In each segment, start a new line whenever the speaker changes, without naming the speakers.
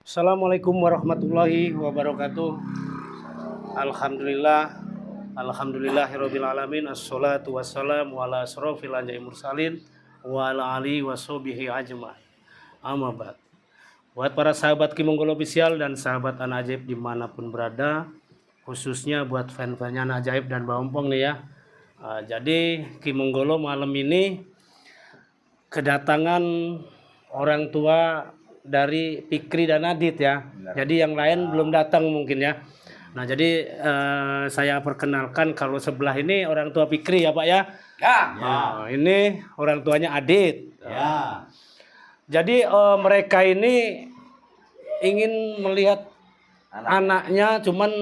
Assalamualaikum warahmatullahi wabarakatuh. Alhamdulillah, alhamdulillahirabbil alamin. Assalatu wassalamu ala asrofil anbiya'i mursalin wa ala alihi washabihi ajmain. Amma ba'd. Buat para sahabat Kimonggolo Official dan sahabat Anak Ajaib dimanapun berada, khususnya buat fan-fannya Anak Ajaib dan Mbak Ompong nih ya. Jadi Kimonggolo malam ini kedatangan orang tua dari Fikri dan Adit ya. Jadi yang lain belum datang mungkin ya. Nah jadi saya perkenalkan kalau sebelah ini orang tua Fikri ya Pak ya.
Ya.
Ini orang tuanya Adit.
Ya.
Jadi mereka ini ingin melihat anaknya, cuman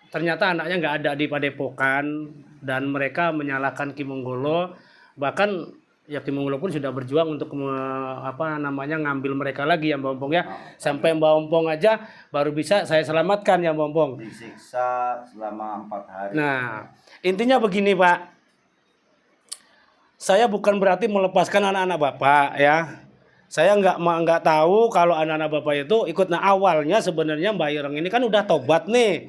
ternyata anaknya nggak ada di Padepokan dan mereka menyalahkan Kimonggolo. Bahkan ya Kimonggolo pun sudah berjuang untuk ngambil mereka lagi ya Mbak Ompong ya. Sampai Mbak Ompong aja baru bisa saya selamatkan ya Mbak Ompong.
Disiksa selama 4 hari.
Nah intinya begini Pak, saya bukan berarti melepaskan anak-anak Bapak ya. Saya nggak tahu kalau anak-anak Bapak itu ikut. Nah awalnya sebenarnya Mbak Ireng ini kan udah tobat nih.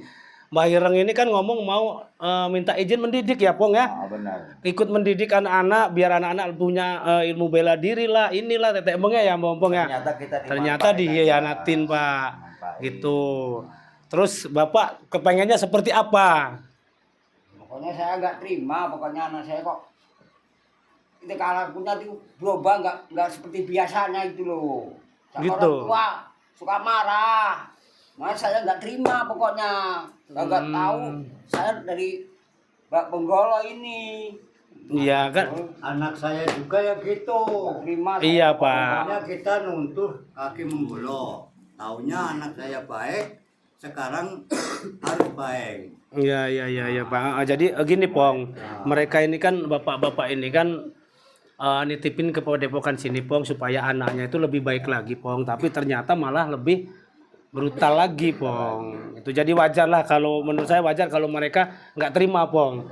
Mbak Ireng ini kan ngomong mau minta izin mendidik ya Pong ya.
Benar.
Ikut mendidik anak-anak biar anak-anak punya ilmu bela diri lah, inilah tetek bengnya ya Mbak Ompong ya. Ternyata dihianatin Pak. Gitu. Terus Bapak kepengennya seperti apa?
Pokoknya saya nggak terima, pokoknya anak saya kok itu karakternya tuh berubah, nggak seperti biasanya itu loh. Sama
Gitu.
orang tua suka marah. Nah, saya nggak terima pokoknya. Nggak tahu saya dari Mbak Penggolo ini.
Iya kan?
Anak saya juga ya gitu.
Nggak terima.
Iya
saya.
Pak.
Pokoknya kita nuntut kaki Monggolo. Taunya anak saya baik, sekarang harus baik.
Iya Pak. Jadi gini Pong, mereka ini kan bapak-bapak ini kan nitipin ke Padepokan sini Pong supaya anaknya itu lebih baik lagi Pong. Tapi ternyata malah lebih brutal lagi Pong. Itu jadi wajar lah, kalau menurut saya wajar kalau mereka nggak terima Pong.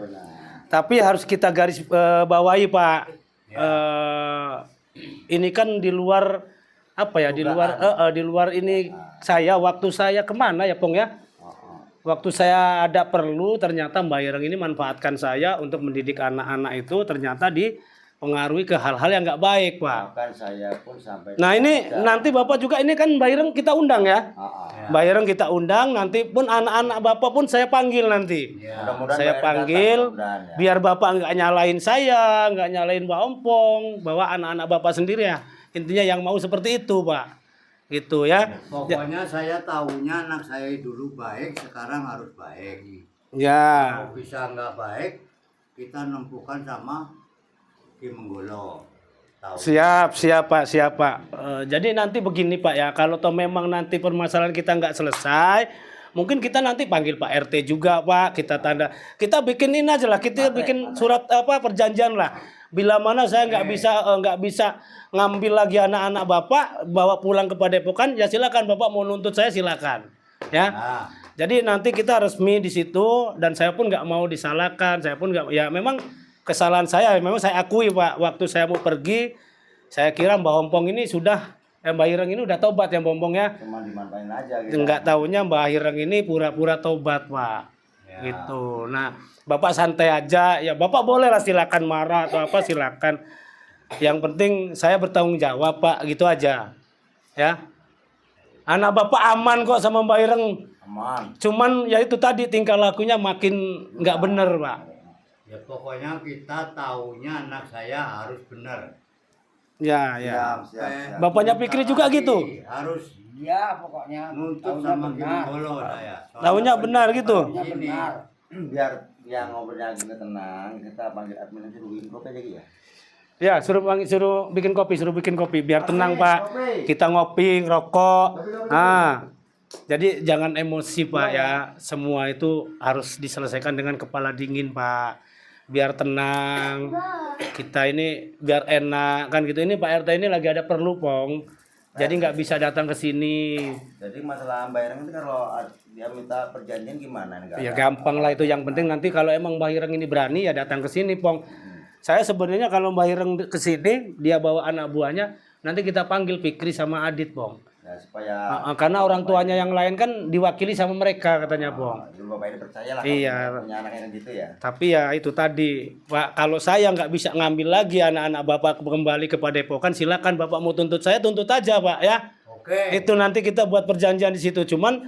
Tapi harus kita garis bawahi Pak. Ini kan di luar apa ya? Di luar ini waktu saya kemana ya Pong ya? Waktu saya ada perlu, ternyata Mbak Ireng ini manfaatkan saya untuk mendidik anak-anak itu, ternyata dipengaruhi ke hal-hal yang nggak baik Pak.
Bahkan saya pun sampai.
Nah ini nanti Bapak juga, ini kan Mbak Ireng kita undang ya. Mbak Ireng kita undang, nanti pun anak-anak Bapak pun saya panggil nanti.
Mudah-mudahan
Saya
Mbak Ireng
panggil
datang, mudah-mudahan, ya.
biar Bapak nggak nyalain saya, nggak nyalain Mbak Ompong, bahwa anak-anak Bapak sendiri ya. Intinya yang mau seperti itu Pak. Gitu ya.
Pokoknya saya tahunya anak saya dulu baik, sekarang harus baik.
Ya.
Kalau bisa nggak baik, kita nempuhkan sama Kimonggolo.
Siap Pak. Jadi nanti begini Pak ya, kalau toh memang nanti permasalahan kita nggak selesai, mungkin kita nanti panggil Pak RT juga Pak, kita bikinin aja lah, kita bikin surat perjanjian lah. Bila mana saya nggak bisa ngambil lagi anak-anak Bapak, bawa pulang ke Padepokan, ya silakan Bapak mau nuntut saya silakan, ya. Jadi nanti kita resmi di situ, dan saya pun nggak mau disalahkan, saya pun nggak, ya memang kesalahan saya, memang saya akui Pak. Waktu saya mau pergi, saya kira Mbak Ompong ini Mbak Ireng ini udah tobat ya Mbak Ompong ya.
Cuma dimanfaatin aja gitu.
Enggak taunya Mbak Ireng ini pura-pura tobat Pak. Gitu. Nah, Bapak santai aja, ya Bapak boleh lah silakan marah atau apa silakan. Yang penting saya bertanggung jawab Pak, gitu aja. Ya. Anak Bapak aman kok sama Mbak Ireng.
Aman.
Cuman ya itu tadi tingkah lakunya makin nggak bener Pak.
Ya pokoknya kita taunya anak saya harus benar.
Ya.
Siap.
Bapaknya Fikri juga gitu.
Harus
Iya, pokoknya
nuntut
tahunya
sama
benar.
Kimonggolo saya.
Tahunya benar gitu.
Tahunya benar.
Biar yang ngobrolnya agak tenang, kita panggil admin nanti bikin kopi aja ya.
Ya, suruh bikin kopi biar tenang Pak. Kita ngopi, ngerokok. Nah, jadi jangan emosi Pak ya. Semua itu harus diselesaikan dengan kepala dingin Pak. Biar tenang. Kita ini biar enak kan gitu. Ini Pak RT ini lagi ada perlu Pong. Jadi nggak bisa datang ke sini.
Jadi masalah Mbak Ireng itu kalau dia minta perjanjian gimana?
Ya gampang lah itu. Yang penting nanti kalau emang Mbak Ireng ini berani ya datang ke sini Pong. Saya sebenarnya kalau Mbak Ireng ke sini, dia bawa anak buahnya, nanti kita panggil Fikri sama Adit, Bong.
supaya
Karena orang tuanya yang lain kan diwakili sama mereka katanya, Pong.
dulu bapak ini percaya lah
Iya.
kalau punya anak yang gitu ya.
Tapi ya itu tadi, Pak, kalau saya nggak bisa ngambil lagi anak-anak Bapak kembali ke Padepokan, silakan Bapak mau tuntut saya, tuntut aja, Pak, ya.
Oke.
Itu nanti kita buat perjanjian di situ. Cuman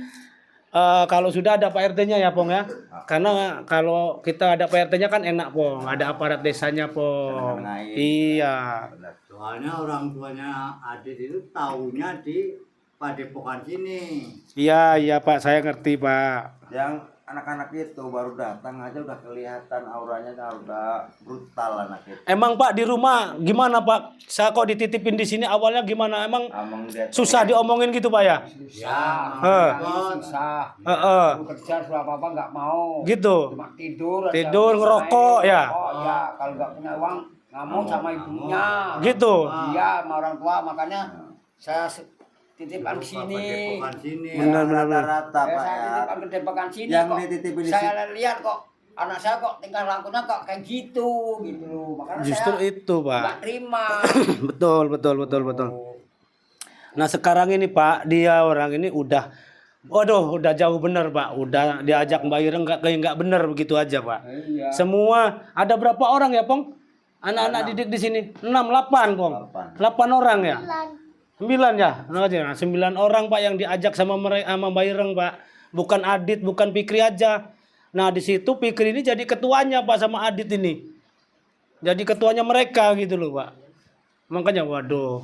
kalau sudah ada Pak RT-nya ya, Pong ya. Karena kalau kita ada Pak RT-nya kan enak, Pong. Ada aparat desanya, Pong.
Mengenai-
Iya.
Benar.
Soalnya orang tuanya Adit itu taunya di Padepokan sini.
Iya, iya, Pak, saya ngerti, Pak.
Yang anak-anak itu baru datang aja udah kelihatan auranya udah brutal anak itu.
Emang Pak di rumah gimana, Pak? Saya kok dititipin di sini awalnya gimana? Emang
Amang dia
susah diomongin gitu, Pak ya?
Susah.
Eh.
Susah.
Heeh.
Suruh kerja suruh apa-apa nggak mau.
Gitu.
Cuma tidur aja.
Tidur, ngerokok, ya?
Oh ya, kalau nggak punya uang ngamuk sama ibunya.
Gitu.
Iya, sama orang tua, makanya saya titipkan ke sini.
Padepokan sini.
Benar, benar, benar.
rata-rata
Ya,
Pak
saya
ya.
titipkan ke depan sini
Yang
kok.
dititipin di
Saya lihat kok anak saya kok tingkah lakunya kok kayak gitu loh. Makanya
Justru
saya
itu, Pak.
nggak terima.
Betul, betul, betul, betul. Nah, sekarang ini, Pak, dia orang ini udah jauh bener, Pak. Udah diajak Mbak Ireng nggak bener begitu aja, Pak.
Iya.
Semua ada berapa orang ya, Pong? Anak-anak didik di sini 6, 8, Pong. 8 orang ya? 9 ya? Nah, 9 orang, Pak, yang diajak sama Mbak Ireng, Pak. Bukan Adit, bukan Fikri aja. Nah, di situ Fikri ini jadi ketuanya, Pak, sama Adit ini. Jadi ketuanya mereka gitu loh, Pak. Makanya waduh.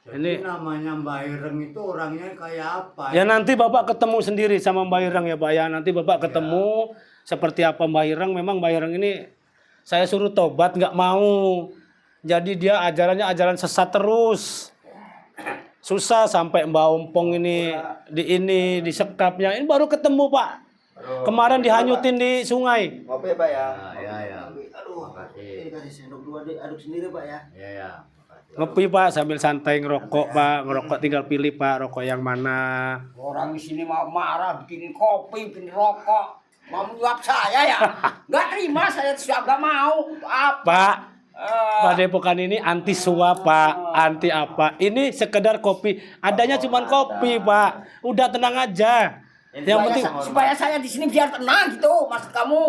Jadi namanya Mbak Ireng itu orangnya kayak apa?
Ya nanti Bapak ketemu sendiri sama Mbak Ireng ya, Pak ya. Nanti Bapak ketemu seperti apa Mbak Ireng. Memang Mbak Ireng ini saya suruh tobat nggak mau. Jadi dia ajarannya ajaran sesat terus. Susah sampai Mbak Ompong ini disekapnya. Ini baru ketemu, Pak. Kemarin dihanyutin di sungai.
Ngopi ya Pak ya.
Ya.
Aduh,
Makasih.
ini kasih sendok dua deh, aduk sendiri Pak ya.
Ya.
Ngopi, Pak, sambil santai ngerokok, Pak. Ngerokok tinggal pilih, Pak, rokok yang mana.
Orang di sini mau marah, bikinin kopi, bikin rokok, mau menyuap saya ya? Nggak terima, saya sudah nggak mau. Untuk apa?
Pak,
Eh,
Padepokan ini anti suap, Pak. Anti apa? Ini sekedar kopi. Adanya cuma kopi, Pak. Udah tenang aja. Yang penting
supaya saya di sini biar tenang gitu, maksud kamu.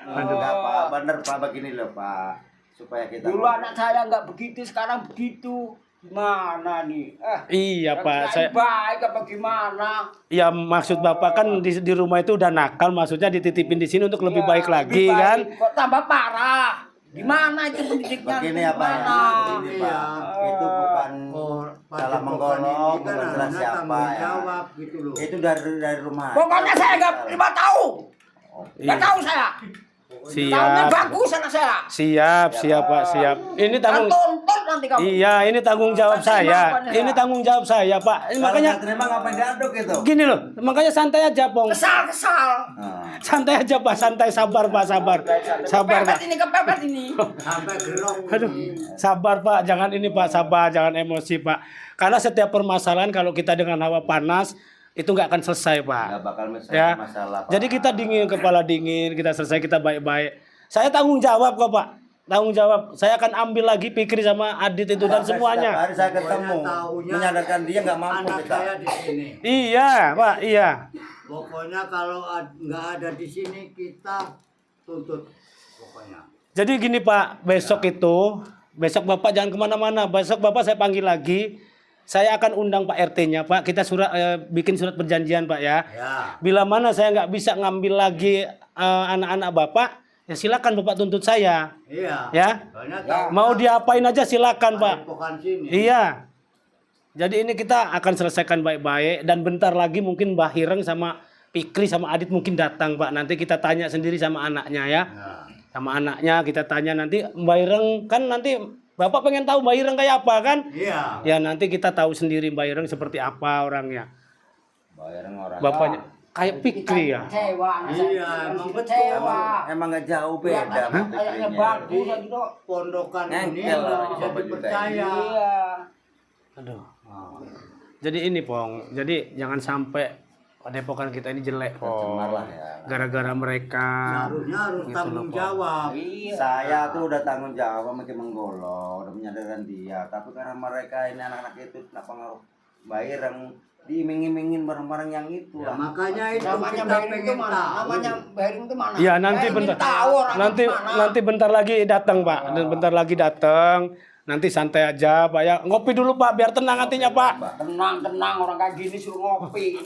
Aduh, enggak Pak, bener Pak begini loh Pak. Supaya kita
Dulu anak saya nggak begitu, sekarang begitu. Gimana nih?
iya, Pak.
Saya
Saya
baik apa gimana?
ya maksud Bapak kan di rumah itu udah nakal, maksudnya dititipin di sini untuk lebih baik lagi
lebih
kan?
baik. Kok tambah parah? Gimana itu pendidiknya?
begini ya Pak ya.
Gimana?
Begini Pak. Itu bukan salah menggolong, bukan salah siapa ya.
Jawab gitu loh.
Itu dari rumah.
Pokoknya saya nggak terima tahu. Nggak tahu saya. Tahunya
Siap.
bagus anak saya.
Siap, Pak, siap. Ini tanggung
Tuntut nanti kamu.
Iya, ini tanggung jawab saya. Ini tanggung jawab saya, Pak. Ini
Kalau
makanya
nggak terima ngapain diaduk itu?
gini loh, makanya santai aja, Pong.
Kesal.
Nah,
Santai aja, Pak, santai, sabar, Pak, sabar. Sabar, Pak.
Kepepet ini.
Sampai gerok.
Aduh, sabar, Pak, jangan ini, Pak, sabar, jangan emosi, Pak. Karena setiap permasalahan kalau kita dengan hawa panas itu nggak akan selesai, Pak.
nggak bakal
Ya.
masalah Pak.
Jadi kita dingin, kepala dingin, kita selesai, kita baik-baik. Saya tanggung jawab kok, Pak. Tanggung jawab. Saya akan ambil lagi Fikri sama Adit itu dan
Sampai
semuanya.
setiap hari saya ketemu,
Pokoknya taunya
menyadarkan dia nggak mampu
Anak
kita.
saya di sini.
Iya, Pak, iya.
Pokoknya kalau nggak ada di sini kita tuntut. Pokoknya.
Jadi gini, Pak, besok besok Bapak jangan kemana-mana. Besok Bapak saya panggil lagi. Saya akan undang Pak RT-nya, Pak. Kita bikin surat perjanjian, Pak ya.
Ya.
Bila mana saya nggak bisa ngambil lagi anak-anak Bapak, ya silakan Bapak tuntut saya.
Iya.
Ya.
Soalnya
Mau diapain aja silakan, Pak.
Padepokan sini.
Iya. Jadi ini kita akan selesaikan baik-baik dan bentar lagi mungkin Mbah Hireng sama Fikri sama Adit mungkin datang, Pak. Nanti kita tanya sendiri sama anaknya ya.
Nah.
Sama anaknya kita tanya nanti Mbah Hireng kan nanti Bapak pengen tahu Mbah Ireng kayak apa kan?
Iya.
Ya nanti kita tahu sendiri Mbah Ireng seperti apa orangnya.
Bayarnya orang.
Bapaknya kayak Fikri ya.
Kecewa.
Iya, emang betul.
Kecewa.
Emang nggak jauh beda sama
Kayaknya
Fikrinya.
bagus ya gitu.
Pondokan ini
Engkel
nggak
lah,
bisa
Bapak juga.
dipercaya.
Iya.
Aduh.
Oh.
Jadi ini Pong. Jadi jangan sampai Padepokan kita ini jelek
Tercemar
Pong.
lah ya.
Gara-gara mereka.
Seharusnya harus
Gitu
tanggung
loh, Pak.
jawab.
Iya.
Saya tuh udah tanggung jawab sama Ki Menggolo, udah menyadarkan dia. Tapi karena mereka ini anak-anak itu tidak pengaruh Mbak Ireng diiming-imingin barang-barang yang itu
Ya,
lah.
makanya itu
Namanya
kita
Bayering itu
pengen
mana?
tahu.
Namanya Bayering itu mana?
Iya, nanti
Saya ingin
bentar.
tahu orang
Nanti
mana.
nanti bentar lagi datang, Pak. Dan bentar lagi datang. Nanti santai aja, Pak ya. Ngopi dulu, Pak, biar tenang hatinya, Pak.
Tenang orang kayak gini suruh ngopi.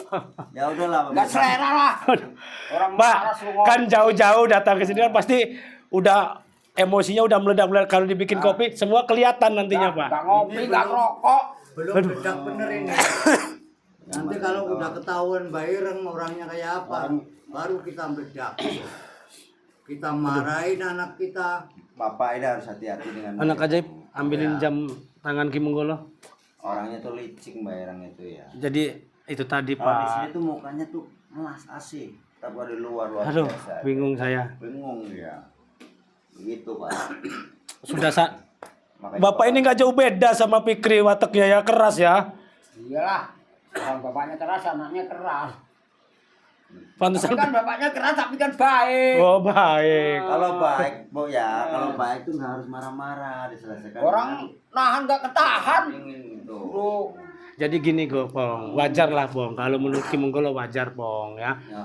Ya udahlah.
Gak selera lah. Orang
Pak,
marah suruh ngopi.
kan jauh-jauh datang ke sini kan pasti udah emosinya udah meledak-meledak. Kalau dibikin kopi semua kelihatan nantinya, Pak.
Gak ngopi, gak ngerokok.
Belum bedak bener ini. Nanti kalau udah ketahuan Mbak Ireng orangnya kayak apa, baru kita bedak. Kita marahin anak kita.
Bapak ini harus hati-hati dengan
Anak
Mbak
ajaib,
Ireng.
ambilin jam tangan Ki Menggolo.
Orangnya tuh licik Mbak Ireng itu ya.
Jadi itu tadi,
Kalau di sini
Pak.
tuh mukanya tuh melas asik, tapi di luar luar
Aduh,
biasa.
bingung saya.
Bingung ya. Begitu Pak.
Sudah
Makanya
Bapak ini nggak jauh beda sama Fikri wataknya ya, keras ya.
Iyalah. Orang bapaknya keras, anaknya keras.
Pantesan.
Tapi kan bapaknya keras, tapi kan baik.
Oh, baik.
kalau baik, Bu ya, kalau baik tuh nggak harus marah-marah, diselesaikan.
Orang nahan gak ketahan.
ingin gitu.
Bro.
Jadi gini, Pong. Wajar lah, Pong. Kalau menurut Ki Menggolo wajar, Pong ya.
Ya,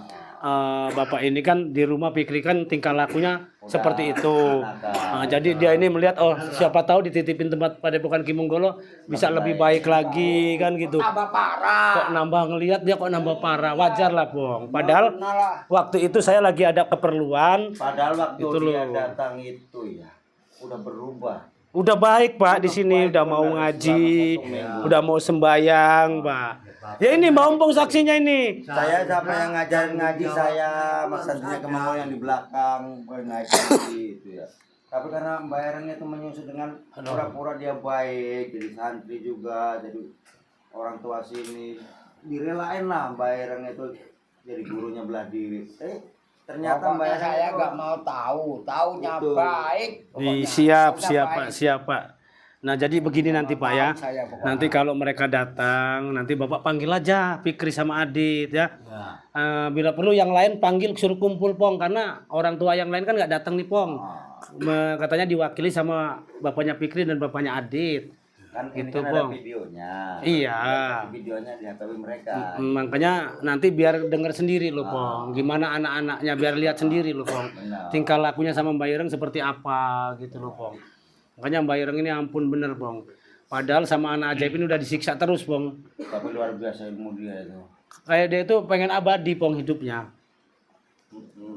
Bapak ini kan di rumah Fikri kan tingkah lakunya
Udah,
seperti itu. Jadi dia ini melihat oh siapa tahu dititipin tempat Padepokan Ki Menggolo bisa lebih baik lagi kan gitu.
Tambah parah.
Kok nambah ngelihat dia kok nambah parah. Wajar lah, Pong. Padahal
Nah lah.
waktu itu saya lagi ada keperluan.
Padahal waktu
Itu
dia
loh.
datang itu ya, udah berubah.
Udah baik, Pak, di sini udah mau ngaji, udah mau sembayang, Pak. Ya ini Mbak Ompong saksinya ini.
Saya siapa yang ngajarin ngaji saya, maksudnya kemauan yang di belakang, ngaji itu ya. Tapi karena Mbak Ereng itu menyusut dengan pura-pura dia baik, jadi santri juga, jadi orang tua sini, direlain lah Mbak Ereng itu jadi gurunya belah diri. Ternyata Mbak
Pokoknya
Ereng
saya
itu
gak mau tahu. Taunya
Betul.
baik. Pokoknya.
Siap,
Taunya
siap,
baik.
Pak, siap, Pak. Nah, jadi begini nanti, Pak ya.
Saya pokoknya.
Nanti kalau mereka datang, nanti Bapak panggil aja Fikri sama Adit ya. Bila perlu yang lain panggil suruh kumpul, Pong, karena orang tua yang lain kan nggak datang nih, Pong. Katanya diwakili sama bapaknya Fikri dan bapaknya Adit.
kan ini
Gitu,
kan ada
Bang.
videonya.
Iya.
Videonya di HP mereka.
Makanya nanti biar dengar sendiri loh, Pong. Gimana anak-anaknya biar lihat sendiri loh, Pong.
Benar.
Tingkah lakunya sama Mbak Ireng seperti apa gitu loh, Pong. Makanya Mbak Ireng ini ampun bener, Pong. Padahal sama anak ajaib ini udah disiksa terus, Pong.
Tapi luar biasa ilmu dia itu.
Kayak dia itu pengen abadi, Pong, hidupnya.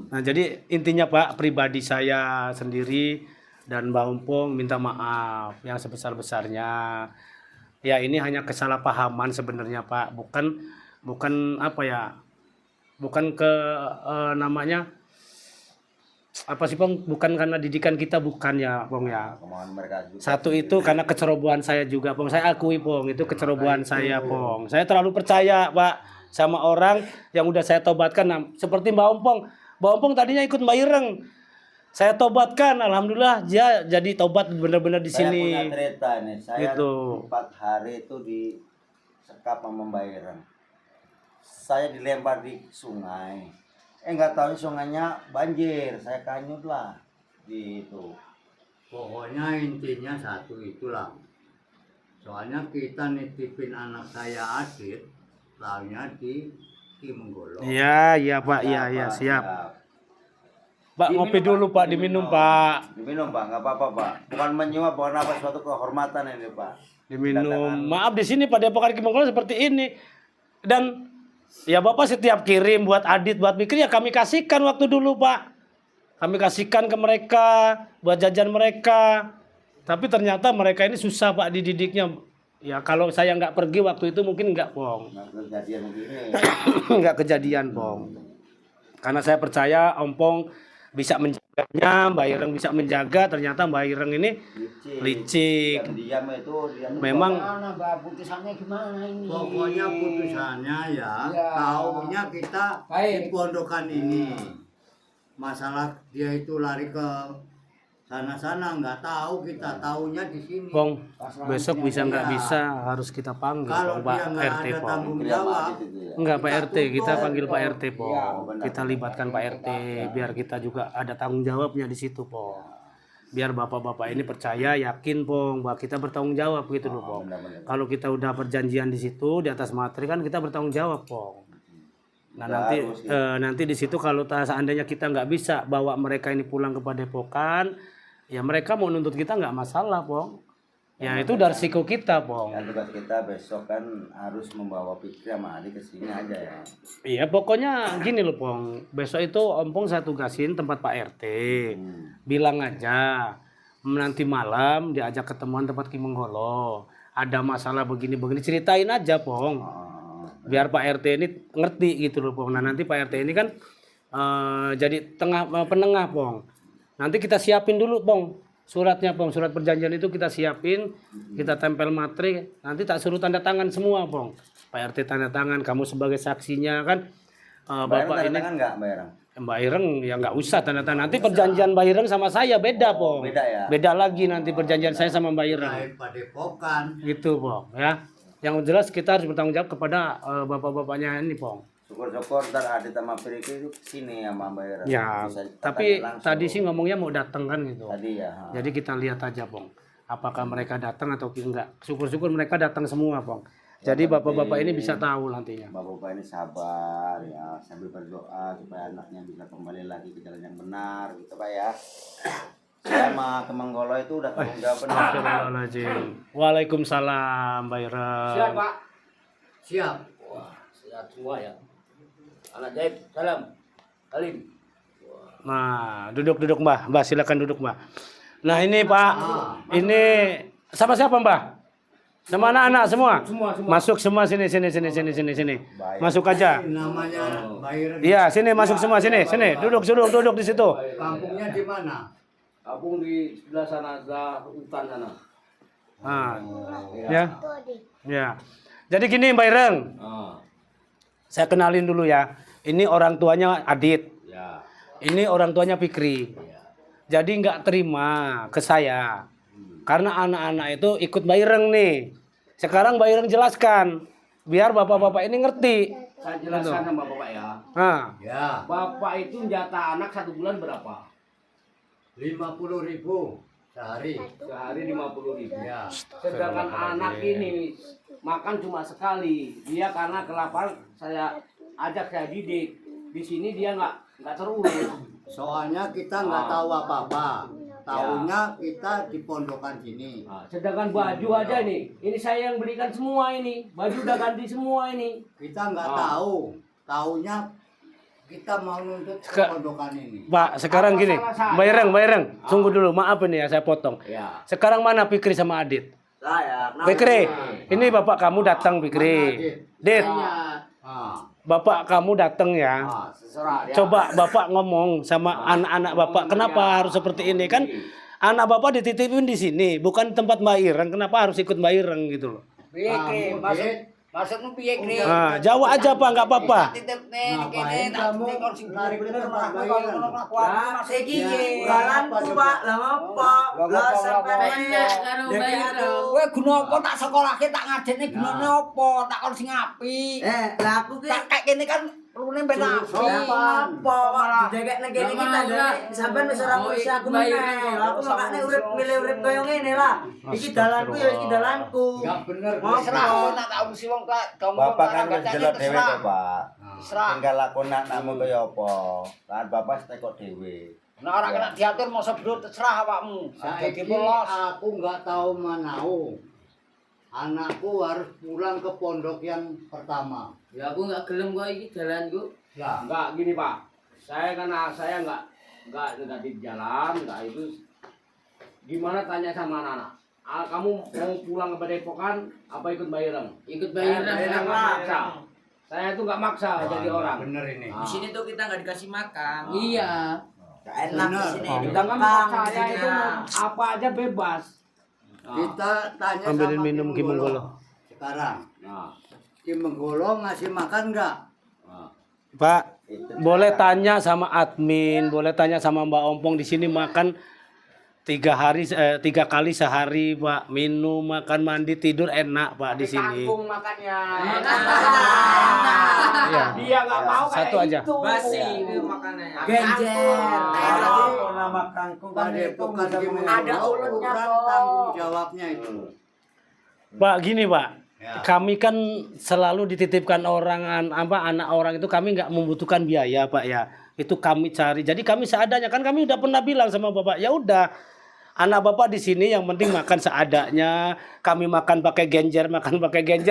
Nah, jadi intinya, Pak, pribadi saya sendiri dan Mbak Ompong minta maaf yang sebesar-besarnya. Ya, ini hanya kesalahpahaman sebenarnya, Pak. Bukan apa ya? Bukan namanya apa sih, Pong? Bukan karena didikan kita, bukan ya, Pong ya.
Kemauan mereka juga.
Satu itu karena kecerobohan saya juga, Pong. Saya akui, Pong, itu kecerobohan saya, Pong. Saya terlalu percaya, Pak, sama orang yang udah saya tobatkan. Nah, seperti Mbak Ompong. Mbak Ompong tadinya ikut Mbak Ireng. Saya tobatkan, alhamdulillah dia jadi tobat benar-benar di
Saya
sini.
punya cerita nih. Saya
Gitu.
4 hari itu disekap sama Mbak Ireng. Saya dilempar di sungai. Nggak tahu sungainya banjir. Saya kanyut lah. Gitu.
Pokoknya intinya satu itulah. Soalnya kita nitipin anak saya Adit, tahunya di Ki Menggolo.
Iya, iya, Pak. Iya, siap. Pak, ngopi dulu, Pak, diminum, Pak.
Diminum, Pak. Nggak apa-apa, Pak. Bukan menyuap, bukan apa, suatu kehormatan ini, Pak.
Diminum. Maaf, di sini Padepokan Ki Menggolo seperti ini. Dan ya Bapak setiap kirim buat Adit, buat Fikri ya kami kasihkan waktu dulu, Pak. Kami kasihkan ke mereka buat jajan mereka. Tapi ternyata mereka ini susah, Pak, dididiknya. Ya kalau saya nggak pergi waktu itu mungkin nggak, Pong.
Nggak kejadian begini.
Nggak kejadian, Pong. Karena saya percaya Ompong bisa menjaganya, Mbak Ireng bisa menjaga. Ternyata Mbak Ireng ini licik.
Diam itu, dia
Memang
Gimana, Mbak? Putusannya gimana ini?
Pokoknya putusannya ya,
Ya.
taunya kita di
Baik.
pondokan ini. Masalah dia itu lari ke sana-sana nggak tahu, kita taunya di sini.
Pong, besok bisa nggak bisa harus kita panggil,
Kalau
Pong, Pak
dia nggak
RT,
ada
Pong.
tanggung jawab,
Enggak, Pak
kita
RT, kita
tutup.
panggil Pak RT, Pong.
Iya,
benar.
Kita libatkan Pak RT biar kita juga ada tanggung jawabnya di situ, Pong. biar bapak-bapak ini percaya, yakin Pong bahwa kita bertanggung jawab gitu loh Pong.
benar-benar.
Kalau kita udah perjanjian di situ di atas materi kan kita bertanggung jawab Pong. Nah nanti nanti di situ kalau seandainya kita nggak bisa bawa mereka ini pulang ke Padepokan, ya mereka mau nuntut kita nggak masalah Pong. Ya itu dari risiko kita Pong.
Kan tugas kita besok kan harus membawa Fikri sama Adi ke sini aja ya.
Iya pokoknya gini loh Pong. Besok itu Om Pong saya tugasin tempat Pak RT. Bilang aja nanti malam diajak ketemuan tempat Ki Menggolo. Ada masalah begini-begini ceritain aja Pong. Biar Pak RT ini ngerti gitu loh Pong. Nah nanti Pak RT ini kan jadi penengah Pong. Nanti kita siapin dulu Pong. Suratnya Pong, surat perjanjian itu kita siapin, kita tempel materi, nanti tak suruh tanda tangan semua Pong. Pak RT tanda tangan, kamu sebagai saksinya kan. Bapak ini
tangan nggak Mbak Ireng?
Mbak Ireng ya nggak usah tanda tangan. Nanti perjanjian Mbak Ireng sama saya beda Pong.
Beda ya?
Beda lagi nanti perjanjian saya sama Mbak Ireng.
Lain Padepokan.
Gitu Pong ya. Yang jelas kita harus bertanggung jawab kepada bapak-bapaknya ini Pong.
Syukur-syukur ntar Adi sama Fikri itu kesini sama Mbak Ireng.
Ya,
Bisa
tapi
tanya langsung.
tadi sih ngomongnya mau datang kan gitu.
Tadi ya.
Jadi kita lihat aja Pong, apakah mereka datang atau enggak. Syukur-syukur mereka datang semua Pong. Jadi bapak-bapak ini bisa tahu nantinya.
Bapak-bapak ini sabar ya, sambil berdoa supaya anaknya bisa kembali lagi ke jalan yang benar gitu Pak ya. Saya sama Kemenggolo itu udah tanggung jawab benar.
Astagfirullahaladzim. Waalaikumsalam Mbak Ireng.
Siap, Pak.
Siap.
Wah, sehat semua ya. Anak Jaib, salam. Salim.
Nah, duduk Mbah. Mbah silakan duduk Mbah. Nah ini Pak, ini sama siapa Mbah? Sama anak-anak semua?
Semua.
Masuk semua sini. Masuk aja.
Namanya Bayern.
Iya, sini masuk semua sini. Duduk di situ.
Kampungnya di mana?
Kampung di sebelah sana, sebelah hutan sana.
Nah, ya. Jadi gini Mbak Ireng, saya kenalin dulu ya. Ini orang tuanya Adit.
Ya.
Ini orang tuanya Fikri. Jadi nggak terima ke saya. Karena anak-anak itu ikut Mbak Ireng nih. Sekarang Mbak Ireng jelaskan. Biar bapak-bapak ini ngerti.
Saya jelaskan sama Bapak ya.
Nah,
Ya,
Bapak itu jatah anak 1 bulan berapa?
50.000 sehari.
Sehari 50.000.
Ya.
Sedangkan anak ini makan cuma sekali. Dia karena kelaparan saya ajak saya didik. Di sini dia nggak terurus.
Soalnya kita nggak tahu apa-apa. Tahunya kita di pondokan sini.
Nah, sedangkan baju aja nih, ini saya yang belikan semua ini. Baju udah ganti semua ini.
Kita nggak tahu. Tahunya kita mau nuntut ke pondokan ini.
Pak, sekarang gini. Mbak Ireng, tunggu dulu. Maaf ini ya, saya potong.
Ya.
Sekarang mana Fikri sama Adit?
Saya.
Fikri, ini bapak kamu datang Fikri. Dit,
Ah,
bapak kamu datang ya.
Seserah ya.
Coba bapak ngomong sama anak-anak bapak, kenapa harus seperti ini kan? Anak bapak dititipin di sini, bukan tempat Mbak Ireng. Kenapa harus ikut Mbak Ireng gitu loh?
Piye Kri? Masukmu piye Kri?
Nah, jawab aja Pak, nggak apa-apa.
Titip nih kene
ngapain kamu lari ke tempat Bayern?
Saiki
Jalanku Pak, lah apa? Lah sampeyan
karo Bayern.
kowe guna apa tak sekolahke tak ngadene gunane apa? Tak kon sing apik.
lah aku ki
Tak kayak gini kan perlune ben apik.
Sopan.
apa kok didekek nang kene iki tandane sampean wis ora kok isi aku meneh. Lah aku makane urip milih urip koyo ngene lah. Iki dalanku ya iki dalanku.
Nggak bener.
Serah nak tak urusi wong kamu
Bapak kan wis delok dhewe
serah.
kok, Pak.
Serah.
Tinggal lakon anakmu kaya apa. Kan bapak tekok dhewe.
Nah ora kena diatur mau sebelum terserah awakmu.
Saiki
Jadi polos.
aku nggak tahu manau. Anakku harus pulang ke pondok yang pertama.
Ya aku nggak gelem kok iki jalanku.
Ya.
Enggak gini Pak, saya karena saya enggak negatif jalan, enggak itu. Gimana tanya sama anak-anak? Kamu mau pulang ke Padepokan apa ikut Mbak Ireng?
Ikut Bayern
Saya nggak maksa. Saya itu nggak maksa jadi orang.
Bener ini.
Ah.
Di sini tuh kita nggak dikasih makan.
Iya.
Gak enak di sini.
Jangan
Dikekang
maksa
di
saya
sini.
itu mau apa aja bebas. Nah,
Kita tanya
Ambilin
sama
minum Ki Menggolo.
Sekarang,
nah,
Ki Menggolo ngasih makan nggak?
nah.
Pak, boleh tanya sama admin, boleh tanya sama Mbak Ompong di sini makan 3 kali sehari Pak, minum, makan, mandi, tidur enak Pak di sini.
Kangkung makannya.
Iya.
Dia dia nggak mau kayak
Satu aja.
itu.
Basi itu makanannya.
Genjer, terong.
Kalau nama kangkung kan itu
Padepokan
bisa
gimana?
Ada ulutnya,
Ukuran
Bang.
tanggung jawabnya itu.
Pak gini Pak,
Ya.
kami kan selalu dititipkan anak orang itu kami nggak membutuhkan biaya Pak ya. Itu kami cari. Jadi kami seadanya kan kami udah pernah bilang sama Bapak, ya udah anak Bapak di sini yang penting makan seadanya. Kami makan pakai genjer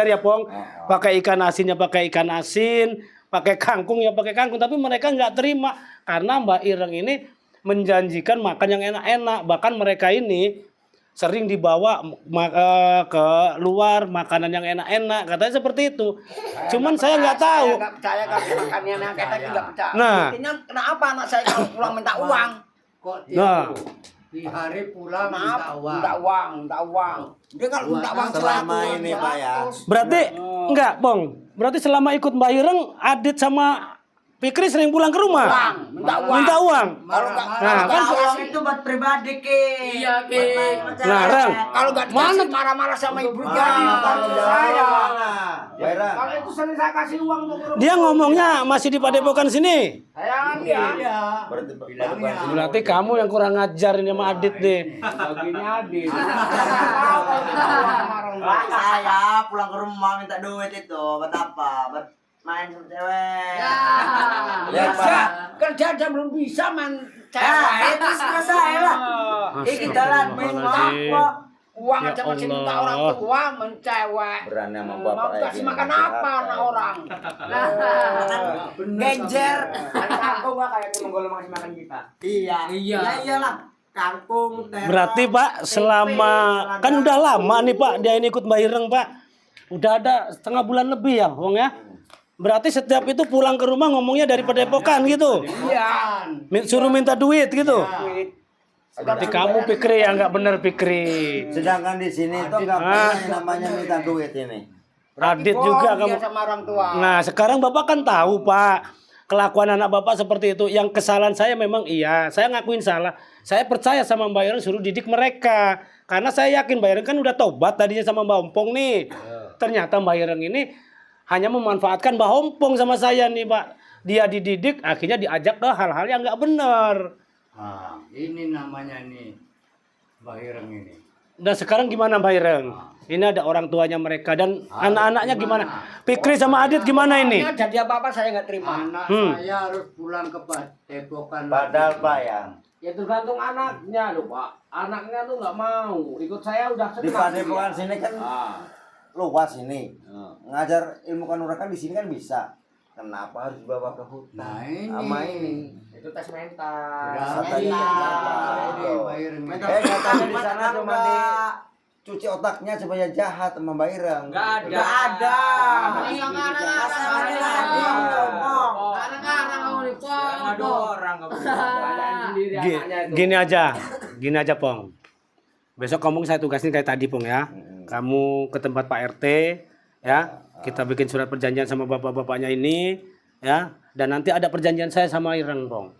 ya Pong. Pakai ikan asinnya pakai ikan asin, pakai kangkung ya pakai kangkung. Tapi mereka nggak terima karena Mbak Ireng ini menjanjikan makan yang enak-enak. Bahkan mereka ini sering dibawa ke luar makanan yang enak-enak, katanya seperti itu. Cuman saya nggak tahu.
Saya nggak percaya kalau makannya anak kita nggak percaya.
Nah.
Buktinya kenapa anak saya kalau pulang minta uang?
Kok
Nah.
di hari pulang
Maaf,
minta uang.
minta uang. Dia kalau minta uang
selama
100,
ini Pak ya.
Berarti enggak, Bong. Berarti selama ikut Mbak Ireng, Adit sama Fikri sering pulang ke rumah.
minta uang.
Minta uang.
Kalau nggak
Nah, kan
Uang itu buat pribadi ke.
Iya, Ki.
Nah, Reng.
kalau nggak dikasih marah-marah sama ibunya.
Saya. Baira.
Kalau itu sering saya kasih uang untuk ke rumah.
Dia ngomongnya masih di Padepokan sini.
Saya ambil.
Iya.
Berarti
Bilangnya.
Berarti kamu yang kurang ngajar ini sama Adit nih.
Baginya adil.
Saya pulang ke rumah minta duit itu buat apa? Buat main sama cewek.
Kerja, kerja aja belum bisa man.
Itu selesai lah. Iki jalan
Astagfirullahaladzim.
kok.
Uang
Ya
aja masih minta
Allah.
orang tua, mencewek.
berani sama
Mau
bapak
kasih makan apa anak orang?
Genjer.
Kangkung nggak kayak menggolong masih makan kita.
Iya.
Iya.
Ya iyalah. Kangkung, terong.
Berarti Pak selama kan udah lama nih Pak dia ini ikut Mbak Ireng Pak. Udah ada setengah bulan lebih ya, Bong ya. Berarti setiap itu pulang ke rumah ngomongnya dari Padepokan gitu.
Iya.
Suruh minta duit gitu. Berarti kamu Fikri yang nggak bener Fikri.
Sedangkan di sini itu nggak pernah yang namanya minta duit ini.
Adit juga kamu.
Dia sama orang tua.
Nah sekarang Bapak kan tahu Pak kelakuan anak Bapak seperti itu. Yang kesalahan saya memang iya. Saya ngakuin salah. Saya percaya sama Mbak Ireng suruh didik mereka. Karena saya yakin Mbak Ireng kan udah tobat tadinya sama Mbak Ompong nih. Ternyata Mbak Ireng ini hanya memanfaatkan Mbak Ompong sama saya nih Pak. Dia dididik akhirnya diajak ke hal-hal yang nggak benar.
Nah, ini namanya nih Mbak Ireng ini.
Dan sekarang gimana Mbak Ireng? Ini ada orang tuanya mereka dan anak-anaknya gimana? Fikri sama Adit gimana ini?
Jadi apa-apa saya nggak terima.
Anak saya harus pulang ke Padepokan.
Padahal Pak ya,
Ya tergantung anaknya loh Pak. Anaknya tuh nggak mau. Ikut saya udah
di
senang.
Padepokan sini kan luas ini. Ngajar ilmu kanuragan di sini kan bisa. Kenapa harus dibawa ke hutan?
Nah ini.
Sama ini.
Itu tes mental.
Berarti ini Mbak Ireng.
Katanya di sana cuma dicuci otaknya supaya jahat sama Mbak Ireng.
Enggak ada.
Nggak ada.
Yang Anak-anak kamu di
Ada
pondok.
orang kamu. Banyain sendiri anaknya itu.
Gini aja Pong. Besok kamu saya tugasin kayak tadi Pong ya. Kamu ke tempat Pak RT ya. Kita bikin surat perjanjian sama bapak-bapaknya ini ya. Dan nanti ada perjanjian saya sama Ireng Pong.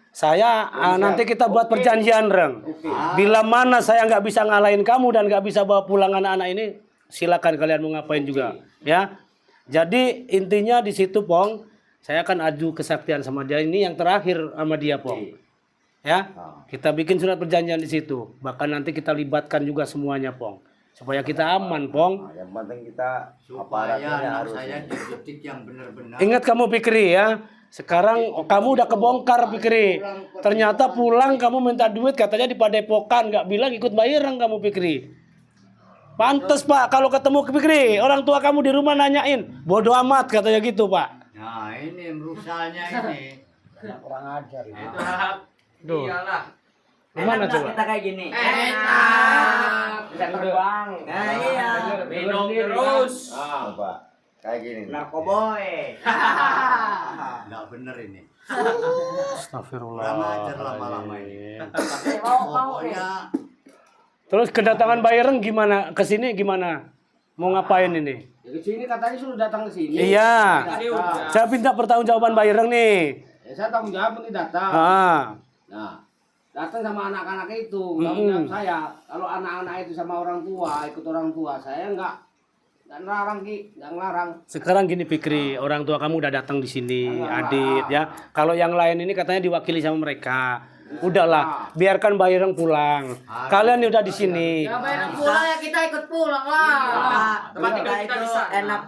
Saya nanti kita buat perjanjian Reng. Bila mana saya nggak bisa ngalahin kamu dan nggak bisa bawa pulang anak-anak ini, silakan kalian mau ngapain juga ya. Jadi intinya di situ Pong, saya akan adu kesaktian sama dia ini yang terakhir sama dia Pong. Ya, kita bikin surat perjanjian di situ. Bahkan nanti kita libatkan juga semuanya Pong, supaya kita aman Pong.
Nah, yang penting kita
Supaya
aparatnya
anak
harus.
saya dididik yang benar-benar.
Ingat kamu Fikri ya. Sekarang kamu udah kebongkar Fikri. Ternyata pulang kamu minta duit katanya di Padepokan, nggak bilang ikut Mbak Ireng kamu Fikri. Pantes Pak kalau ketemu Fikri, orang tua kamu di rumah nanyain, bodoh amat katanya gitu Pak.
Nah ini merusalnya ini.
Kurang ajar.
Itu
Duh.
Iyalah.
Gimana
Enak
coba?
kita kayak gini.
Enak.
Bisa terbang.
Nah, iya.
Minum terus.
Coba kayak gini nih.
Narkoboy.
nggak bener ini.
Astagfirullah.
Kurang ajar lama-lama ini.
Mau
Pokoknya
Terus kedatangan Mbak Ireng gimana? Kesini gimana? Mau ngapain ini?
Ya, ke sini katanya suruh datang ke sini.
Iya.
Tadi udah.
Saya minta pertanggungjawaban Mbak Ireng nih.
Ya, saya tanggung jawab nanti datang.
Ah.
Nah, datang sama anak-anak itu, tanggung jawab saya. Kalau anak-anak itu sama orang tua, ikut orang tua, saya Nggak ngelarang Ki, nggak ngelarang.
Sekarang gini Fikri, orang tua kamu udah datang di sini, Adit ya. Kalau yang lain ini katanya diwakili sama mereka. Udahlah, biarkan Mbak Ireng pulang. Kalian udah di sini.
Ya bayar pulang ya kita ikut pulang lah.
Tempat tinggal itu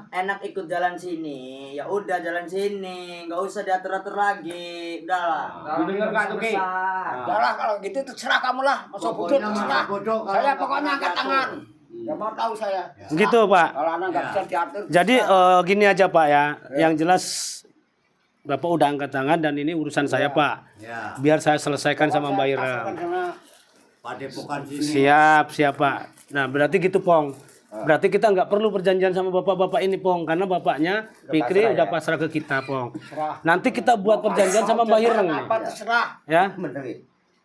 enak ikut jalan sini. Ya udah jalan sini, nggak usah diatur-atur lagi. Udahlah.
Lu denger nggak tuh Ki?
Udahlah kalau gitu terserah kamu lah. Masuk butut
Pokoknya
terserah.
mana bodoh kalau
Saya
nggak
pokoknya
pernah
angkat
jatuh.
tangan. Ya mau tahu saya.
Gitu Pak.
Kalau anak nggak bisa diatur.
Jadi gini aja Pak ya, yang jelas Bapak udah angkat tangan dan ini urusan saya Pak.
Ya,
Biar saya selesaikan sama Mbak Ireng.
Asalkan sana.
padepokan sini.
Siap Pak. Nah berarti gitu Pong. Berarti kita nggak perlu perjanjian sama bapak-bapak ini Pong, karena bapaknya Fikri udah pasrah ke kita Pong. Nanti kita buat perjanjian sama Mbak Ireng nih.
Apa terserah.
Ya.
Bener Ki.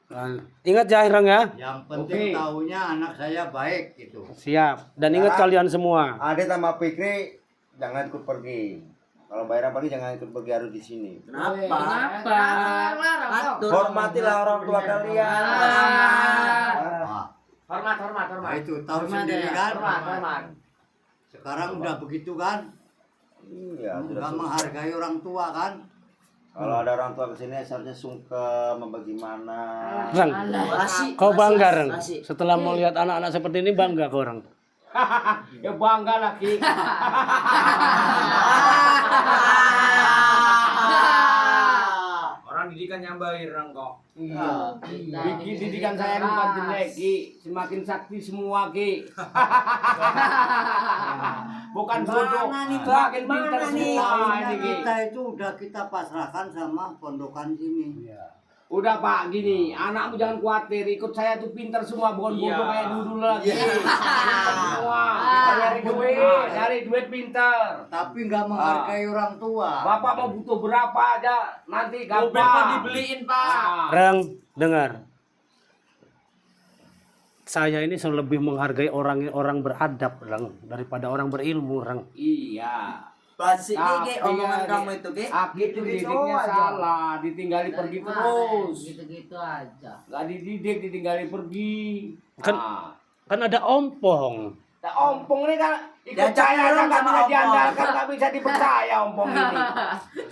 Nah, ingat ya Ireng ya.
Yang penting tahunya anak saya baik gitu.
Siap. Dan ingat kalian semua.
Adit sama Fikri jangan ikut pergi. Kalau Bayram pergi jangan ikut pergi, harus di sini.
Kenapa?
Ngelarang kok.
Atur.
Hormatilah orang tua kalian.
Nah,
Hormat.
nah itu tahu sendiri kan.
Hormat.
Sekarang udah begitu kan.
Iya, sudah
Nggak
susah.
menghargai orang tua kan.
Kalau ada orang tua kesini seharusnya sungkem apa gimana.
Reng,
Kasih.
kau bangga Reng.
Kasih.
Setelah melihat anak-anak seperti ini bangga kau Reng.
Ya bangga lah Ki.
Orang didikannya Mbak Ireng kok.
Iya. Bikin didikan saya bukan jelek Ki, semakin sakti semua Ki. Bukan bodoh,
Mana nih, Pak?
semakin pintar
Mana nih?
semua
Tahunya
ini Ki.
kita itu udah kita pasrahkan sama pondokan sini.
Udah Pak, gini, anakmu jangan khawatir, ikut saya tuh pintar semua, bukan bodoh kayak dulu lagi. Pintar semua, cari duit pintar.
Tapi nggak menghargai orang tua.
Bapak mau butuh berapa aja, nanti
Mobil
gampang.
mah dibeliin Pak.
Reng, dengar. Saya ini lebih menghargai orang beradab Reng daripada orang berilmu Reng.
Iya.
Pasti Ki,
Tapi
omongan
ya,
kamu itu Ki.
Aki itu
Gitu-gitu
didiknya
aja.
salah, ditinggali pergi terus.
Gitu-gitu aja.
Gak dididik, ditinggali pergi.
Kan-
Ah.
Kan ada ompong.
Nah, ompong ini kan ikut
Diajak
saya aja
ngerum
gak
sama
bisa
ompong.
diandalkan, gak bisa dipercaya ompong ini.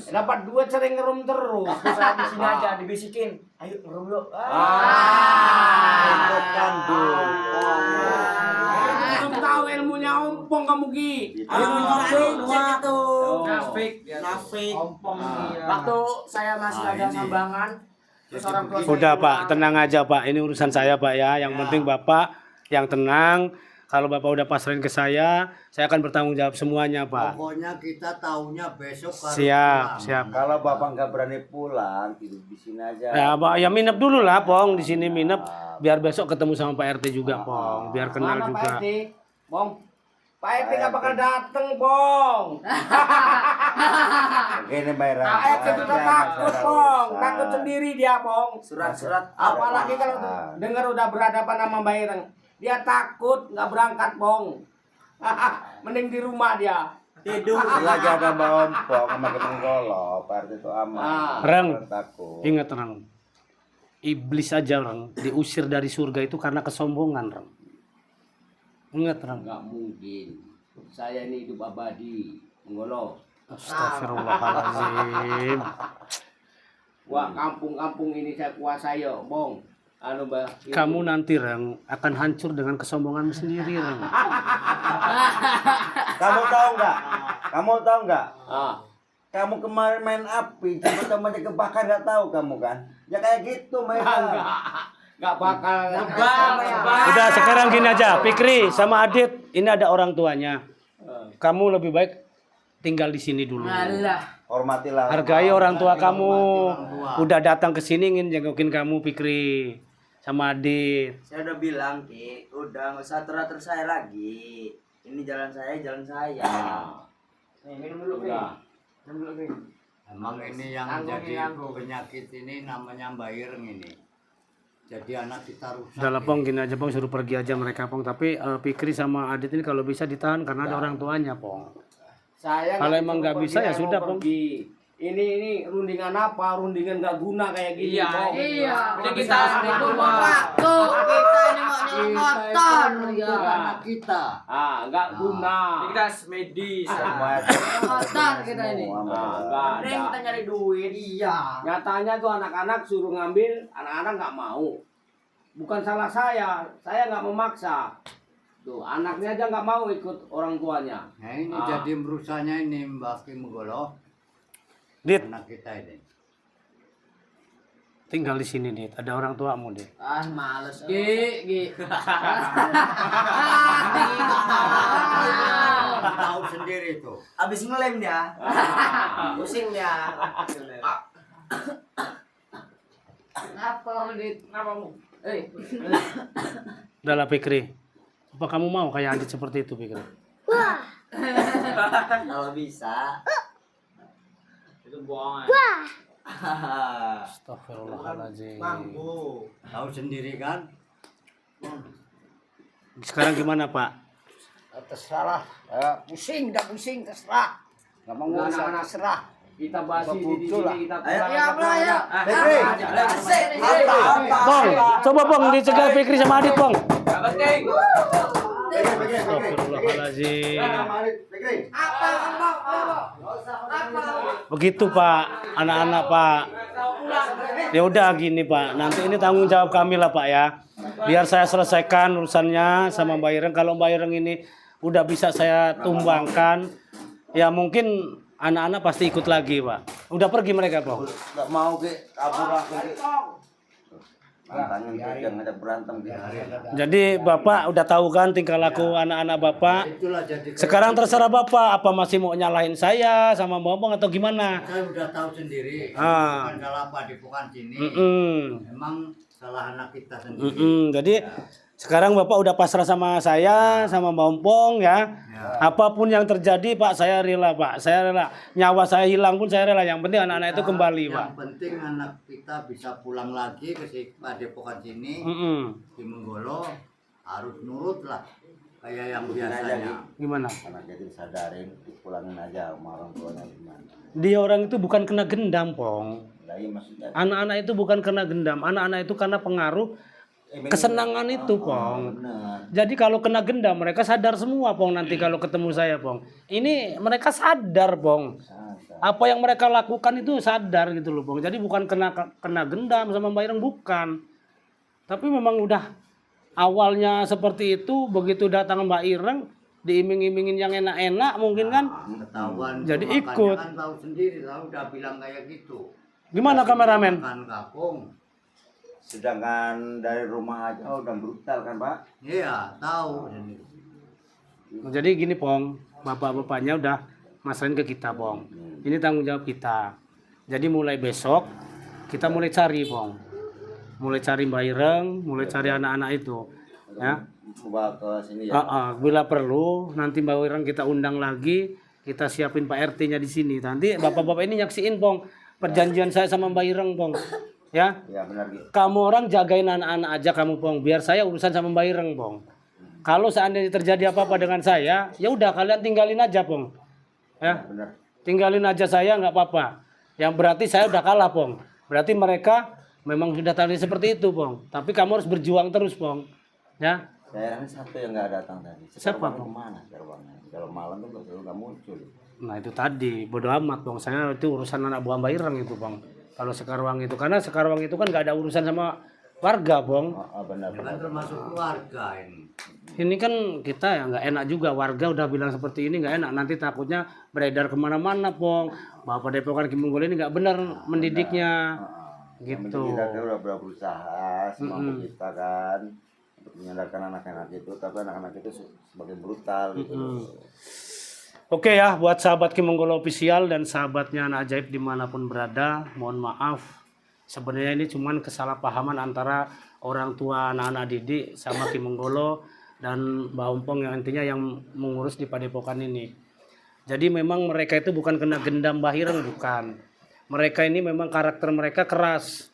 Dapat duit sering ngerum terus.
Saya di sini aja dibisikin. Ayo ngerum yuk.
Ikut kandung.
Belum tahu ilmunya ompong kamu Ki.
Ayo ngerum waktu.
Nafik.
Nafik.
Ompong dia.
Waktu saya masih ada sambangan, terus orang tua saya
Udah
bilang,
Pak, tenang aja Pak. Ini urusan saya Pak ya. Yang penting Bapak yang tenang. Kalau Bapak udah pasrahin ke saya akan bertanggung jawab semuanya Pak.
Pokoknya kita tahunya besok harus
Siap,
pulang.
siap.
Kalau bapak nggak berani pulang, tidur di sini aja.
Ya, Pak, ya minep dulu lah, Pong. Di sini minep. Biar besok ketemu sama Pak RT juga, Pong. Biar kenal
Mana
juga.
Pak RT? Bong. Pak RT gak bakal dateng, Bong.
Ini Bayram.
Pak RT itu takut, Bong. Takut sendiri dia, Bong.
surat-surat
Apalagi kalau dengar udah berhadapan sama Mbak Ireng. Dia takut nggak berangkat, Bong. Mending di rumah dia.
tidur.
Lagi ada Mbak Ompong sama Kemenggolo, Pak RT itu aman.
Reng,
Takut.
ingat Reng. Iblis aja Reng diusir dari surga itu karena kesombongan Reng. Ingat Reng.
Nggak mungkin. Saya ini hidup abadi. Menggolo.
Astagfirullahaladzim.
Wah, kampung-kampung ini saya kuasai, yo, Bong. Anu, Mbak.
Kamu nanti Reng akan hancur dengan kesombonganmu sendiri Reng.
Kamu tahu nggak? Kamu tahu nggak?
Ah.
Kamu kemarin main api, cuma temannya kebakar nggak tahu kamu kan? Ya kayak gitu main.
Nggak bakal.
Udah sekarang gini aja, Fikri sama Adit, ini ada orang tuanya. Kamu lebih baik tinggal di sini dulu.
Hormatilah.
Hargai orang tua kamu.
orang tua.
Udah datang ke sini ingin jengukin kamu, Fikri sama Adit.
Saya udah bilang Ki, udah nggak usah atur-atur saya lagi. Ini jalan saya, jalan saya. Nih, minum dulu Ki.
Udah.
Minum dulu Ki.
Emang ini yang
Tanggung,
jadi
tanggung.
penyakit ini namanya Mbak Ireng ini. Jadi anak kita rusak.
Udah lah Pong, gini aja Pong, suruh pergi aja mereka Pong. Tapi Fikri sama Adit ini kalau bisa ditahan karena ada orang tuanya Pong.
Saya
Kalau emang nggak bisa, ya sudah, Bang.
Bang. ini rundingan apa? Rundingan gak guna kayak gini.
Iya,
Bong.
iya. Udah kita
Itu mau waktu kita ini mau nyolong motor.
Untuk anak kita.
Nggak guna.
Kita medis.
Semua
Motor kita ini.
Nggak
Mending
ada.
kita nyari duit. Iya.
Nyatanya tuh anak-anak suruh ngambil, anak-anak nggak mau. Bukan salah saya nggak memaksa. Tuh anaknya aja nggak mau ikut orang tuanya.
Nah ini
Ah.
jadi merusaknya ini Mbak Ki Menggolo.
Dit,
Anak kita ini.
tinggal di sini, Dit. Ada orang tuamu, Dit.
Ah, males. Gi.
Tahu sendiri tuh.
Abis ngelem dia. Pusing dia.
Kenapa, Dit? Kenapa mu?
Udah lah, Fikri. Apa kamu mau kayak Adit seperti itu, Fikri?
Kalau bisa.
Itu bohong.
Astagfirullahaladzim.
Tahu sendiri kan?
Sekarang gimana, Pak?
Terserah. Pusing, dah pusing, terserah. Gak mau
Nggak,
ngurus,
anak-anak.
terserah.
Kita bahas di
Betul lah.
sini kita
Ayo,
Ya, mulai ya.
Bong, coba Bong dicegah Fikri sama Adit, Bong.
Gak penting.
Astagfirullahaladzim. Begitu, Pak. Anak-anak, Pak. Ya udah gini, Pak. Nanti ini tanggung jawab kami lah, Pak ya. Biar saya selesaikan urusannya sama Mbak Ireng. Kalau Mbak Ireng ini udah bisa saya tumbangkan, ya mungkin anak-anak pasti ikut lagi, Pak. Udah pergi mereka, Bang.
nggak mau ke kabur lah ke. Tantangin tuh jangan ada berantem gitu.
Jadi Bapak udah tahu kan tingkah laku anak-anak Bapak.
Itulah jadi.
Sekarang terserah Bapak, apa masih mau nyalahin saya sama Bambang atau gimana?
Saya udah tahu sendiri.
Ah.
Bukan salah Pak di Pokan sini. Memang salah anak kita sendiri.
Jadi sekarang Bapak udah pasrah sama saya, sama Mbak Ompong ya. Apapun yang terjadi Pak, saya rela Pak. Saya rela. Nyawa saya hilang pun saya rela. Yang penting anak-anak itu kembali Pak.
Yang penting anak kita bisa pulang lagi ke Padepokan sini. Di Menggolo harus nurut lah. Kayak yang biasanya.
Gimana?
Anak jadi sadarin dipulangin aja sama orang tuanya gimana.
Dia orang itu bukan kena gendam, Pong.
Nah, iya maksudnya.
Anak-anak itu bukan kena gendam. Anak-anak itu karena pengaruh kesenangan itu, Pong.
Benar.
Jadi kalau kena gendam mereka sadar semua, Pong. Nanti kalau ketemu saya, Pong. Ini mereka sadar, Pong. Apa yang mereka lakukan itu sadar gitu loh, Pong. Jadi bukan kena gendam sama Mbak Ireng, bukan. Tapi memang udah awalnya seperti itu, begitu datang Mbak Ireng diiming-imingin yang enak-enak mungkin kan.
Ketahuan.
Jadi
makanya
ikut.
Kan tahu sendiri, tahu udah bilang kayak gitu.
Gimana kameramen?
Makan kapung.
Sedangkan dari rumah aja udah brutal kan, Pak?
Iya, tahu.
Jadi gini, Pong. Bapak-bapaknya udah masalahin ke kita, Pong. Ini tanggung jawab kita. Jadi mulai besok kita mulai cari, Pong. Mulai cari Mbak Ireng, mulai cari anak-anak itu. Ya.
Coba ke sini ya.
Bila perlu nanti Mbak Ireng kita undang lagi, kita siapin Pak RT-nya di sini. Nanti bapak-bapak ini nyaksiin, Pong, perjanjian saya sama Mbak Ireng, Pong. Ya.
Ya benar gitu.
Kamu orang jagain anak-anak aja kamu, Pong. Biar saya urusan sama Mbak Ireng, Pong. Kalau seandainya terjadi apa-apa dengan saya, ya udah kalian tinggalin aja, Pong. Ya.
Benar.
Tinggalin aja saya nggak apa-apa. Yang berarti saya udah kalah, Pong. Berarti mereka memang sudah tahu seperti itu, Pong. Tapi kamu harus berjuang terus, Pong. Ya.
Saya ini satu yang nggak datang tadi.
Siapa,
Bang? Mana Bangnya? Kalau malam tuh nggak muncul.
Nah itu tadi bodo amat, Bang. Saya itu urusan anak buah Mbak Ireng itu, Bang. Kalau Sekarwang itu, karena Sekarwang itu kan nggak ada urusan sama warga, Bang.
Benar.
Kan termasuk keluarga ini.
Ini kan kita ya nggak enak juga, warga udah bilang seperti ini nggak enak, nanti takutnya beredar kemana-mana, Pong. Bapak Depokan Ki Menggolo ini nggak benar mendidiknya, gitu.
Kita udah berusaha semampu kita kan untuk menyadarkan anak-anak itu, tapi anak-anak itu sebagai brutal gitu.
Oke ya, buat sahabat Ki Menggolo Official dan sahabatnya Anak Ajaib dimanapun berada, mohon maaf. Sebenarnya ini cuman kesalahpahaman antara orang tua anak-anak didik sama Ki Menggolo dan Mbak Ompong yang intinya yang mengurus di Padepokan ini. Jadi memang mereka itu bukan kena gendam Mbah Ireng, bukan. Mereka ini memang karakter mereka keras.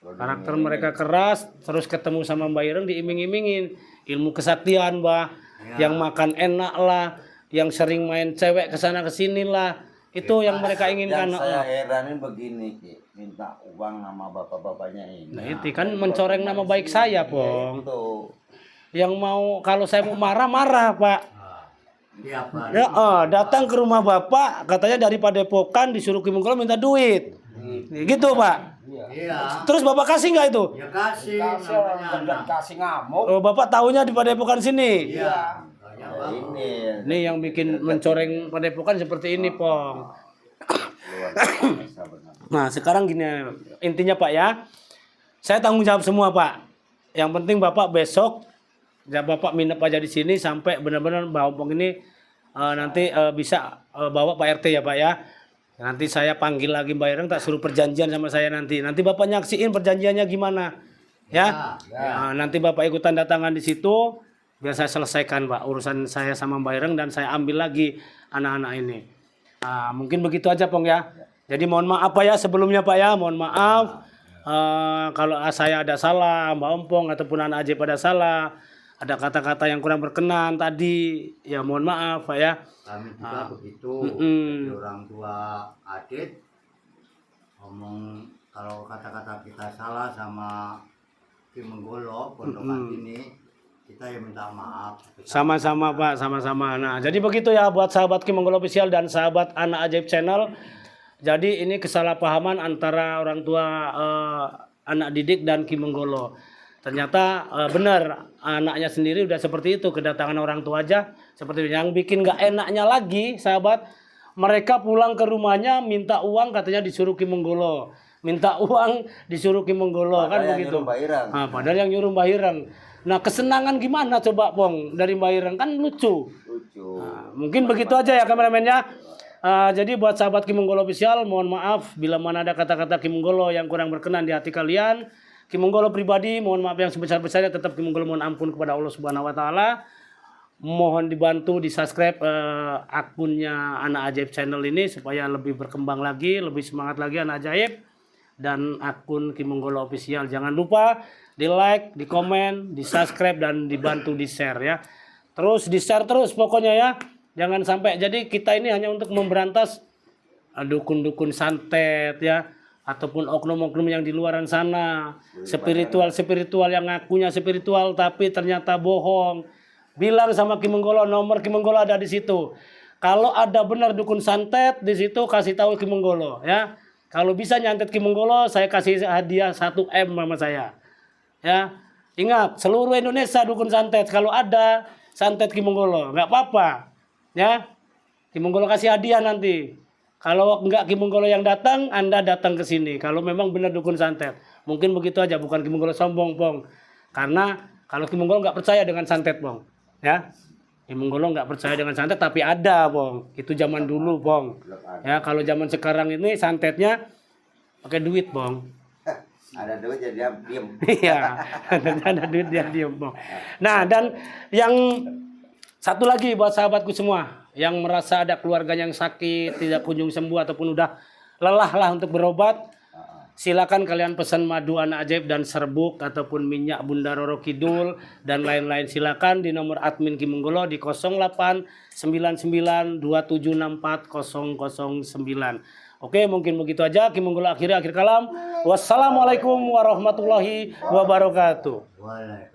Karakter mereka keras, terus ketemu sama Mbak Ireng diiming-imingin ilmu kesaktian, Mbah. Yang makan enak lah, yang sering main cewek kesana kesini lah, Itu yang mereka inginkan.
Yang saya heranin begini, Ki. Minta uang sama bapak-bapaknya ini.
Nah, itu kan mencoreng nama baik saya, Pong.
Itu.
Yang mau kalau saya mau marah-marah, Pak.
Tiap hari.
Ya, datang ke rumah Bapak, katanya dari Padepokan disuruh Ki Menggolo minta duit. Gitu, Pak.
Iya.
Terus Bapak kasih nggak itu?
Ya kasih
Kasih
namanya
orang
anak.
kasih ngamuk.
Oh, Bapak tahunya di Padepokan sini.
Iya.
Nah, ini
Ini yang bikin mencoreng Padepokan seperti ini, Pong.
luar biasa benar.
Nah, sekarang gini intinya, Pak ya. Saya tanggung jawab semua, Pak. Yang penting Bapak besok ya Bapak minap aja di sini sampai benar-benar Mbak Ompong ini nanti bisa bawa Pak RT ya, Pak ya. Nanti saya panggil lagi Mbak Ireng, tak suruh perjanjian sama saya nanti. Nanti Bapak nyaksiin perjanjiannya gimana. Ya. Nah, nanti Bapak ikutan datangan di situ biar saya selesaikan, Pak, urusan saya sama Mbak Ireng dan saya ambil lagi anak-anak ini. Nah, mungkin begitu aja, Pong ya. Jadi mohon maaf Pak ya sebelumnya, Pak ya. Mohon maaf kalau saya ada salah, Mbak Ompong ataupun anak Ajaib ada salah. Ada kata-kata yang kurang berkenan tadi, ya mohon maaf Pak ya.
Kami juga begitu. Jadi orang tua Adit ngomong kalau kata-kata kita salah sama Ki Menggolo pondokan ini, kita yang minta maaf.
Sama-sama Pak, sama-sama. Nah, jadi begitu ya buat sahabat Ki Menggolo Official dan sahabat Anak Ajaib Channel. Jadi ini kesalahpahaman antara orang tua anak didik dan Ki Menggolo. Ternyata benar anaknya sendiri udah seperti itu, kedatangan orang tua aja seperti itu. Yang bikin nggak enaknya lagi sahabat, mereka pulang ke rumahnya minta uang katanya disuruh Ki Menggolo, minta uang disuruh Ki Menggolo kan
Padahal yang
begitu.
nyuruh Mbak Ireng.
Nah, padahal yang nyuruh Mbak Ireng. Nah, kesenangan gimana coba Pong dari Mbak Ireng, kan lucu.
Lucu.
Nah, mungkin begitu aja ya kameramennya. Jadi buat sahabat Ki Menggolo Official, mohon maaf bila mana ada kata-kata Ki Menggolo yang kurang berkenan di hati kalian. Ki Menggolo pribadi mohon maaf yang sebesar-besarnya, tetap Ki Menggolo mohon ampun kepada Allah Subhanahu wa taala. Mohon dibantu di-subscribe akunnya Anak Ajaib Channel ini supaya lebih berkembang lagi, lebih semangat lagi Anak Ajaib, dan akun Ki Menggolo Official. Jangan lupa di-like, di-komen, di-subscribe dan dibantu di-share ya. Terus di-share terus pokoknya ya. Jangan sampai, jadi kita ini hanya untuk memberantas dukun-dukun santet ya, ataupun oknum-oknum yang di luaran sana, spiritual yang ngakunya spiritual tapi ternyata bohong. Bilang sama Ki Menggolo, nomor Ki Menggolo ada di situ. Kalau ada benar dukun santet di situ, kasih tahu Ki Menggolo ya. Kalau bisa nyantet Ki Menggolo, saya kasih hadiah 1M sama saya. Ya. Ingat, seluruh Indonesia dukun santet, kalau ada santet Ki Menggolo, nggak apa-apa. Ya. Ki Menggolo kasih hadiah nanti. Kalau enggak Ki Menggolo yang datang, Anda datang ke sini. Kalau memang benar dukun santet. Mungkin begitu aja, bukan Ki Menggolo sombong, Pong. Karena kalau Ki Menggolo nggak percaya dengan santet, Pong. Ya. Ki Menggolo nggak percaya dengan santet, tapi ada, Pong. Itu zaman dulu, Pong. Ya, kalau zaman sekarang ini santetnya pakai duit, Pong.
Ada duit jadi diam.
Iya, ada duit dia diem, Pong. Nah, dan yang satu lagi buat sahabatku semua yang merasa ada keluarga yang sakit, tidak kunjung sembuh ataupun udah lelah lah untuk berobat, silakan kalian pesan madu Anak Ajaib dan serbuk ataupun minyak Bunda Roro Kidul dan lain-lain, silakan di nomor admin Ki Menggolo di 089927640009. Oke, mungkin begitu aja Ki Menggolo akhir kalam. Wassalamualaikum warahmatullahi wabarakatuh.
Waalaikumsalam.